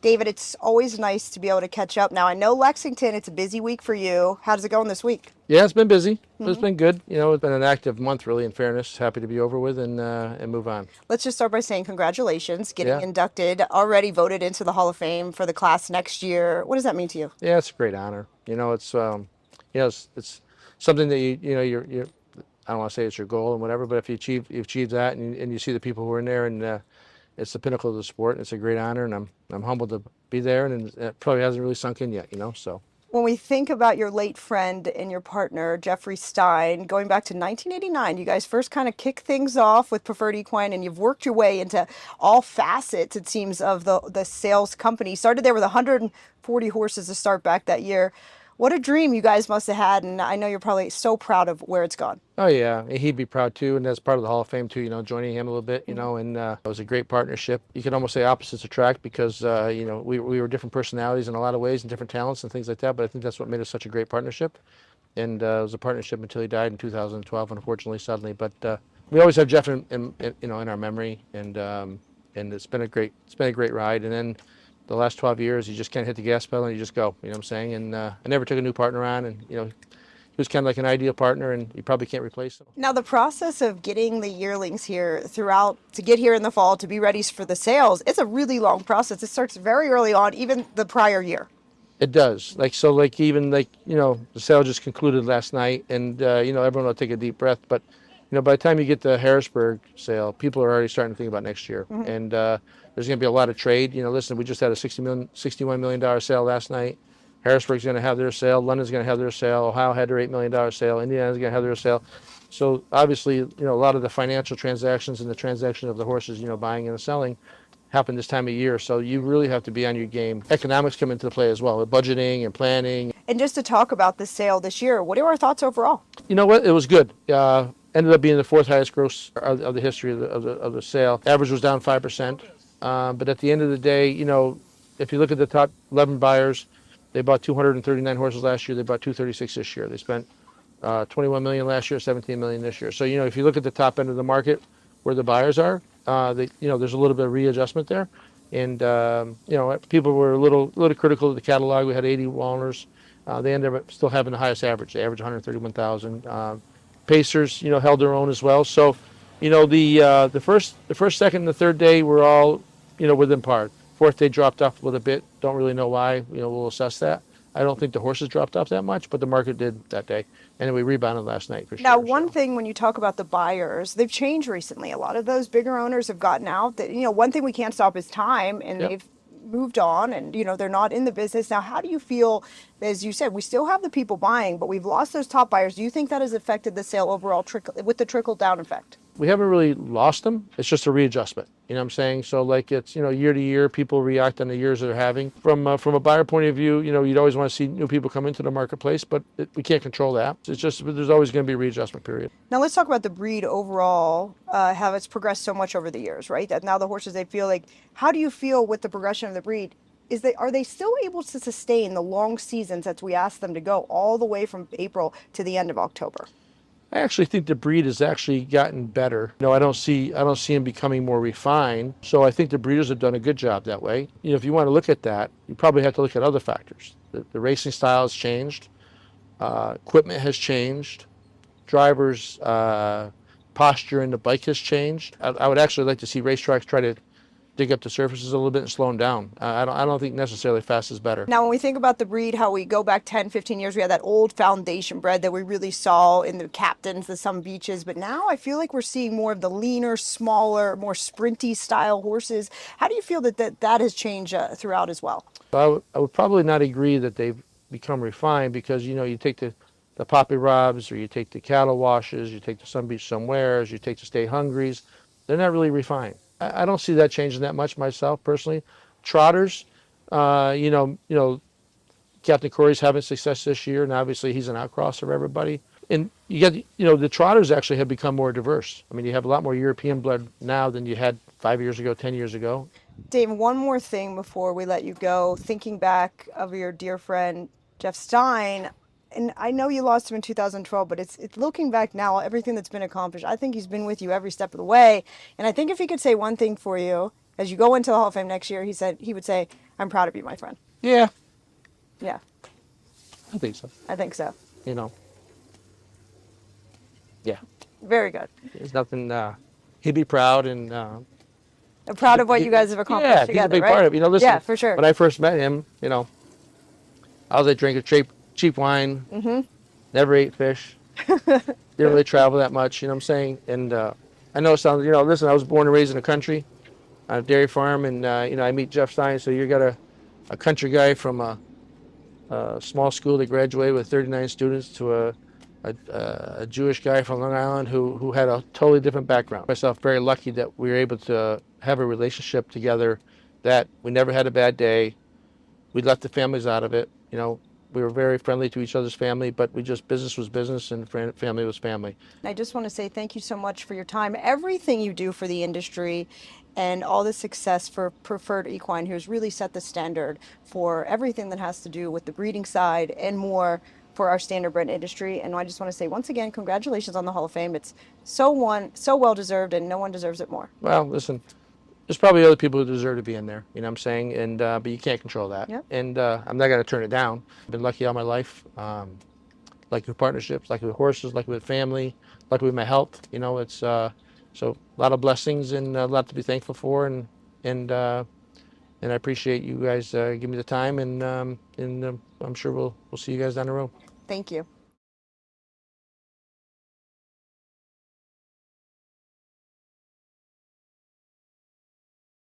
David, it's always nice to be able to catch up. Now, I know Lexington, it's a busy week for you. How's it going this week? Yeah, it's been busy, but it's hmm been good. It's been an active month, really. In fairness, happy to be over with and move on. Let's just start by saying congratulations, getting Yeah, inducted, already voted into the Hall of Fame for the class next year. What does that mean to you? yeah, it's a great honor. It's something that you're. I don't want to say it's your goal and whatever, but if you achieve that, and you see the people who are in there, and it's the pinnacle of the sport, and it's a great honor, and I'm humbled to be there, and it probably hasn't really sunk in yet. So When we think about your late friend and your partner, Jeffrey Stein, going back to 1989, you guys first kind of kick things off with Preferred Equine, and you've worked your way into all facets, it seems, of the sales company. Started there with 140 horses to start back that year. What a dream you guys must have had, and I know you're probably so proud of where it's gone. Oh yeah, he'd be proud too, and that's part of the Hall of Fame too. Joining him a little bit, Mhm. and it was a great partnership. You could almost say opposites attract because we were different personalities in a lot of ways and different talents and things like that. But I think that's what made us such a great partnership, and it was a partnership until he died in 2012, unfortunately, suddenly. But we always have Jeff in our memory, and it's been a great ride. And then the last 12 years, you just can't hit the gas pedal and you just go. You know what I'm saying? And I never took a new partner on, and he was kind of like an ideal partner, and you probably can't replace him. Now, the process of getting the yearlings here throughout to get here in the fall to be ready for the sales, it's a really long process. It starts very early on, even the prior year. It does. Even the sale just concluded last night, and everyone will take a deep breath. But by the time you get the Harrisburg sale, people are already starting to think about next year, Mhm. and there's going to be a lot of trade. Listen, we just had a $61 million sale last night. Harrisburg's going to have their sale. London's going to have their sale. Ohio had their $8 million sale. Indiana's going to have their sale. So obviously, a lot of the financial transactions and the transaction of the horses, buying and selling, happen this time of year. So you really have to be on your game. Economics come into play as well, with budgeting and planning. And just to talk about the sale this year, what are our thoughts overall? You know what? It was good. Ended up being the fourth highest gross of the history of the sale. Average was down 5%. But at the end of the day, if you look at the top 11 buyers, they bought 239 horses last year. They bought 236 this year. They spent 21 million last year, 17 million this year. So if you look at the top end of the market, where the buyers are, there's a little bit of readjustment there, and people were a little critical of the catalog. We had 80 Walners. They ended up still having the highest average. They averaged 131,000. Pacers, held their own as well. So, the first, second, and the third day were all, within par. Fourth day dropped off a little bit. Don't really know why. We'll assess that. I don't think the horses dropped off that much, but the market did that day, and then we rebounded last night for Now, sure. one So thing when you talk about the buyers, they've changed recently. A lot of those bigger owners have gotten out. That one thing we can't stop is time, and yep. they've moved on, and they're not in the business now. How do you feel? As you said, we still have the people buying, but we've lost those top buyers. Do you think that has affected the sale overall with the trickle down effect? We haven't really lost them. It's just a readjustment. You know what I'm saying? So like it's year to year, people react on the years they're having. From a buyer point of view, you'd always want to see new people come into the marketplace, but we can't control that. It's just there's always going to be a readjustment period. Now let's talk about the breed overall. How it's progressed so much over the years, right? That now the horses they feel like. How do you feel with the progression of the breed? Are they still able to sustain the long seasons that we ask them to go all the way from April to the end of October? I actually think the breed has actually gotten better. I don't see him becoming more refined. So I think the breeders have done a good job that way. If you want to look at that, you probably have to look at other factors. The racing style has changed. Equipment has changed. Drivers' posture in the bike has changed. I would actually like to see racetracks try to dig up the surfaces a little bit and slow them down. I don't think necessarily fast is better. Now, when we think about the breed, how we go back 10, 15 years, we had that old foundation bred that we really saw in the captains, the some beaches. But now I feel like we're seeing more of the leaner, smaller, more sprinty style horses. How do you feel that has changed throughout as well? I would probably not agree that they've become refined because you take the Poppy Robs or you take the Cattle Washes, you take the Sun Beach Somewheres, you take the Stay Hungries. They're not really refined. I don't see that changing that much myself personally. Trotters, Captain Corey's having success this year, and obviously he's an outcross of everybody. And you get, the Trotters actually have become more diverse. I mean, you have a lot more European blood now than you had 5 years ago, 10 years ago. Dave, one more thing before we let you go. Thinking back of your dear friend Jeff Stein, and I know you lost him in 2012, but it's looking back now, everything that's been accomplished. I think he's been with you every step of the way. And I think if he could say one thing for you as you go into the Hall of Fame next year, he would say, I'm proud of you, my friend. Yeah, Yeah, I think so. I think so. You know, yeah. Very good. There's nothing. He'd be proud, and I'm proud of what he, you guys have accomplished yeah, he's a together, big right? part of it. You know, Yeah, listen, for sure. when I first met him, you know, I was like drinking cheap wine, never ate fish, didn't really travel that much. You know what I'm saying? And I know it sounds, you know, listen, I was born and raised in the country on a dairy farm, and you know, I meet Jeff Stein. So you got a country guy from a small school that graduated with 39 students to a Jewish guy from Long Island who had a totally different background. Myself very lucky that we were able to have a relationship together, that we never had a bad day. We left the families out of it. You know, we were very friendly to each other's family, but we just, business was business and family was family. I just want to say thank you so much for your time, everything you do for the industry, and all the success for Preferred Equine, who's really set the standard for everything that has to do with the breeding side and more for our standard bred industry. And I just want to say once again, congratulations on the Hall of Fame. It's so well deserved, and no one deserves it more. Well, listen, there's probably other people who deserve to be in there. You know what I'm saying? And but you can't control that. Yep. And I'm not going to turn it down. I've been lucky all my life. Like with partnerships, like with horses, like with family, like with my health. You know, it's so a lot of blessings and a lot to be thankful for, and and I appreciate you guys giving me the time, and I'm sure we'll see you guys down the road. Thank you.